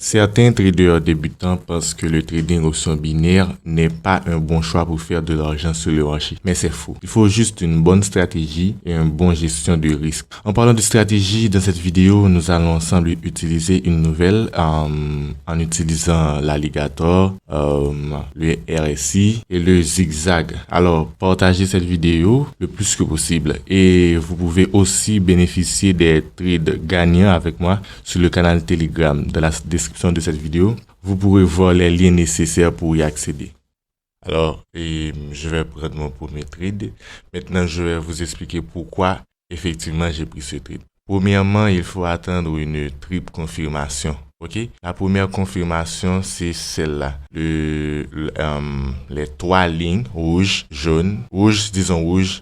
Certains traders débutants pensent que le trading option binaire n'est pas un bon choix pour faire de l'argent sur le marché, mais c'est faux. Il faut juste une bonne stratégie et une bonne gestion de risque. En parlant de stratégie, dans cette vidéo, nous allons ensemble utiliser une nouvelle en utilisant l'alligator, le RSI et le zigzag. Alors, partagez cette vidéo le plus que possible et vous pouvez aussi bénéficier des trades gagnants avec moi sur le canal Telegram. Dans la description de cette vidéo, vous pourrez voir les liens nécessaires pour y accéder. Alors, je vais prendre mon premier trade. Maintenant, je vais vous expliquer pourquoi effectivement j'ai pris ce trade. Premièrement, il faut attendre une triple confirmation. Ok, la première confirmation, c'est celle-là. Les trois lignes rouge, jaune,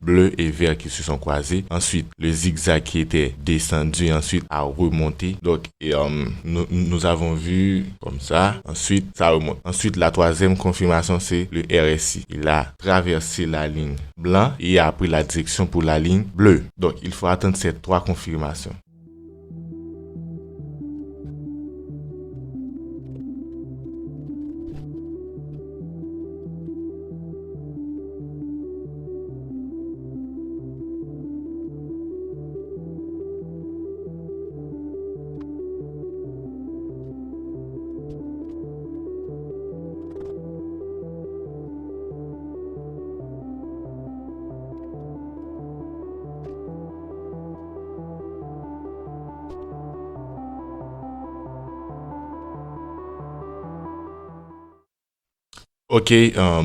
bleu et vert qui se sont croisées. Ensuite, le zigzag qui était descendu, ensuite a remonté. Donc, nous avons vu comme ça. Ensuite, ça remonte. Ensuite, la troisième confirmation, c'est le RSI. Il a traversé la ligne blanc et a pris la direction pour la ligne bleue. Donc, il faut attendre ces trois confirmations. Ok,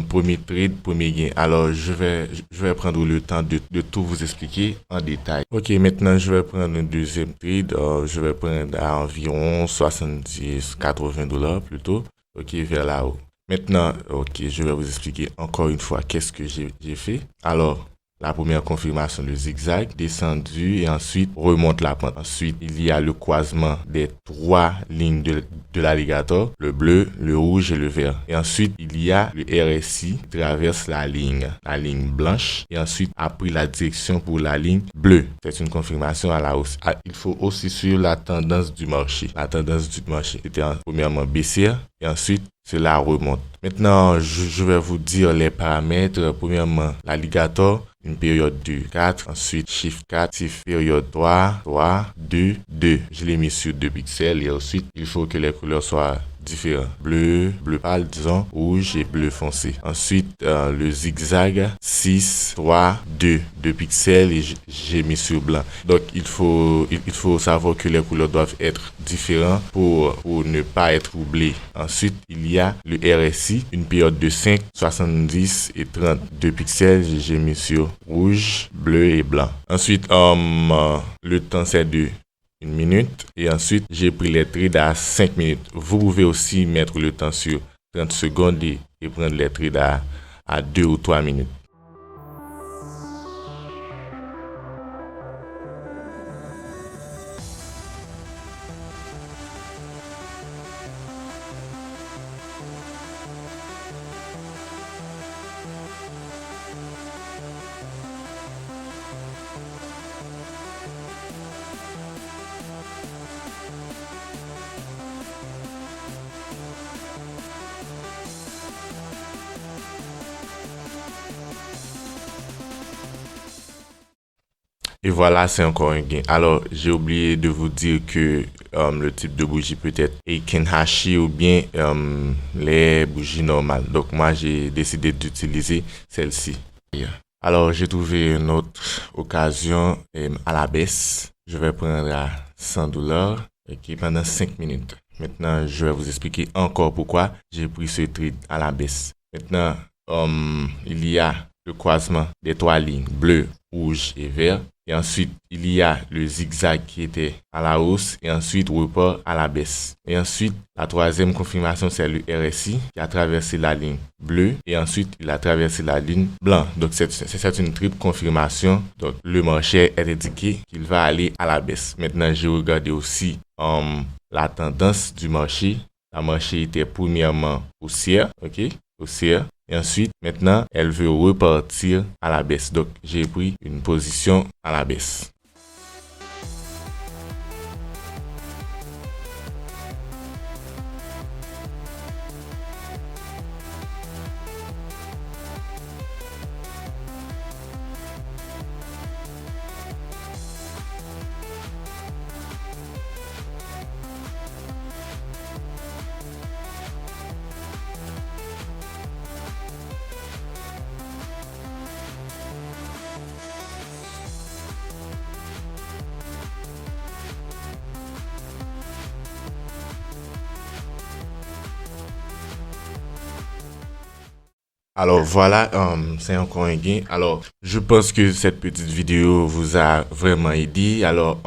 premier trade, premier gain. Alors, je vais prendre le temps de tout vous expliquer en détail. Ok, maintenant, je vais prendre un deuxième trade. Je vais prendre à environ 70-80 dollars plutôt. Ok, vers là-haut. Maintenant, ok, je vais vous expliquer encore une fois qu'est-ce que j'ai fait. Alors, la première confirmation, le zigzag, descendu et ensuite remonte la pente. Ensuite, il y a le croisement des trois lignes de l'alligator, le bleu, le rouge et le vert. Et ensuite, il y a le RSI qui traverse la ligne blanche et ensuite a pris la direction pour la ligne bleue. C'est une confirmation à la hausse. Il faut aussi suivre la tendance du marché. La tendance du marché était premièrement baissière et ensuite cela remonte. Maintenant, je vais vous dire les paramètres. Premièrement, l'alligator, une période de 4, ensuite chiffre 4, chiffre période 3, 2, 2. Je l'ai mis sur 2 pixels et ensuite, il faut que les couleurs soient différentes. Bleu pâle, disons, rouge et bleu foncé. Ensuite, le zigzag, 6, 3, 2. 2 pixels et j'ai mis sur blanc. Donc, il faut savoir que les couleurs doivent être différentes pour ne pas être troublées. Ensuite, il y a le RSI, une période de 5, 70 et 32 pixels. J'ai mis sur rouge, bleu et blanc. Ensuite, le temps c'est de 1 minute et ensuite j'ai pris les trades à 5 minutes. Vous pouvez aussi mettre le temps sur 30 secondes et prendre les trades à 2 ou 3 minutes. Et voilà, c'est encore un gain. Alors, j'ai oublié de vous dire que le type de bougie peut être Heikin Hashi ou bien les bougies normales. Donc, moi, j'ai décidé d'utiliser celle-ci. Alors, j'ai trouvé une autre occasion à la baisse. Je vais prendre à 100 dollars pendant 5 minutes. Maintenant, je vais vous expliquer encore pourquoi j'ai pris ce trade à la baisse. Maintenant, il y a le croisement des trois lignes bleu, rouge et vert. Et ensuite, il y a le zigzag qui était à la hausse et ensuite repart à la baisse. Et ensuite, la troisième confirmation, c'est le RSI qui a traversé la ligne bleue et ensuite, il a traversé la ligne blanche. Donc, c'est une triple confirmation. Donc, le marché est indiqué qu'il va aller à la baisse. Maintenant, j'ai regardé aussi la tendance du marché. Le marché était premièrement haussière, ok? Haussière. Et ensuite, maintenant, elle veut repartir à la baisse. Donc, j'ai pris une position à la baisse. Alors voilà, c'est encore un gain. Alors, je pense que cette petite vidéo vous a vraiment aidé. Alors,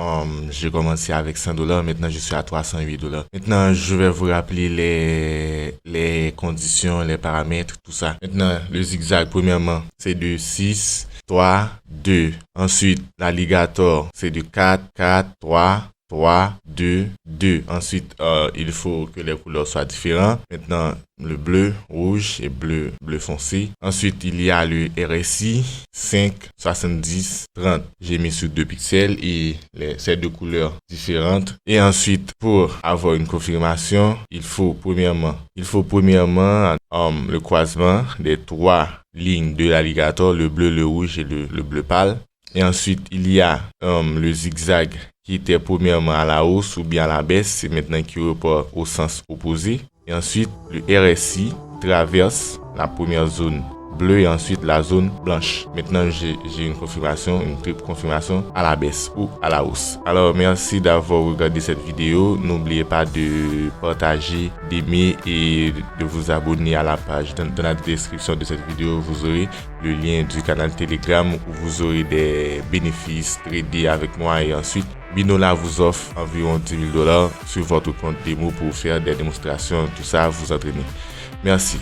j'ai commencé avec $100, maintenant je suis à $308. Maintenant, je vais vous rappeler les conditions, les paramètres, tout ça. Maintenant, le zigzag, premièrement, c'est de 6, 3, 2. Ensuite, l'alligator, c'est de 4, 4, 3, 3, 2, 2. Ensuite, il faut que les couleurs soient différentes. Maintenant, le bleu, rouge et bleu foncé. Ensuite, il y a le RSI 5, 70, 30. J'ai mis sur 2 pixels et ces deux couleurs différentes. Et ensuite, pour avoir une confirmation, il faut premièrement le croisement des 3 lignes de l'alligator, le bleu, le rouge et le bleu pâle. Et ensuite, il y a le zigzag qui était premièrement à la hausse ou bien à la baisse, c'est maintenant qui repart au sens opposé. Et ensuite, le RSI traverse la première zone bleue et ensuite la zone blanche. Maintenant, j'ai une confirmation, une triple confirmation à la baisse ou à la hausse. Alors, merci d'avoir regardé cette vidéo. N'oubliez pas de partager, d'aimer et de vous abonner à la page. Dans la description de cette vidéo, vous aurez le lien du canal Telegram où vous aurez des bénéfices tradés avec moi et ensuite Binola vous offre environ $10 000 sur votre compte démo pour faire des démonstrations, tout ça, vous entraîner. Merci.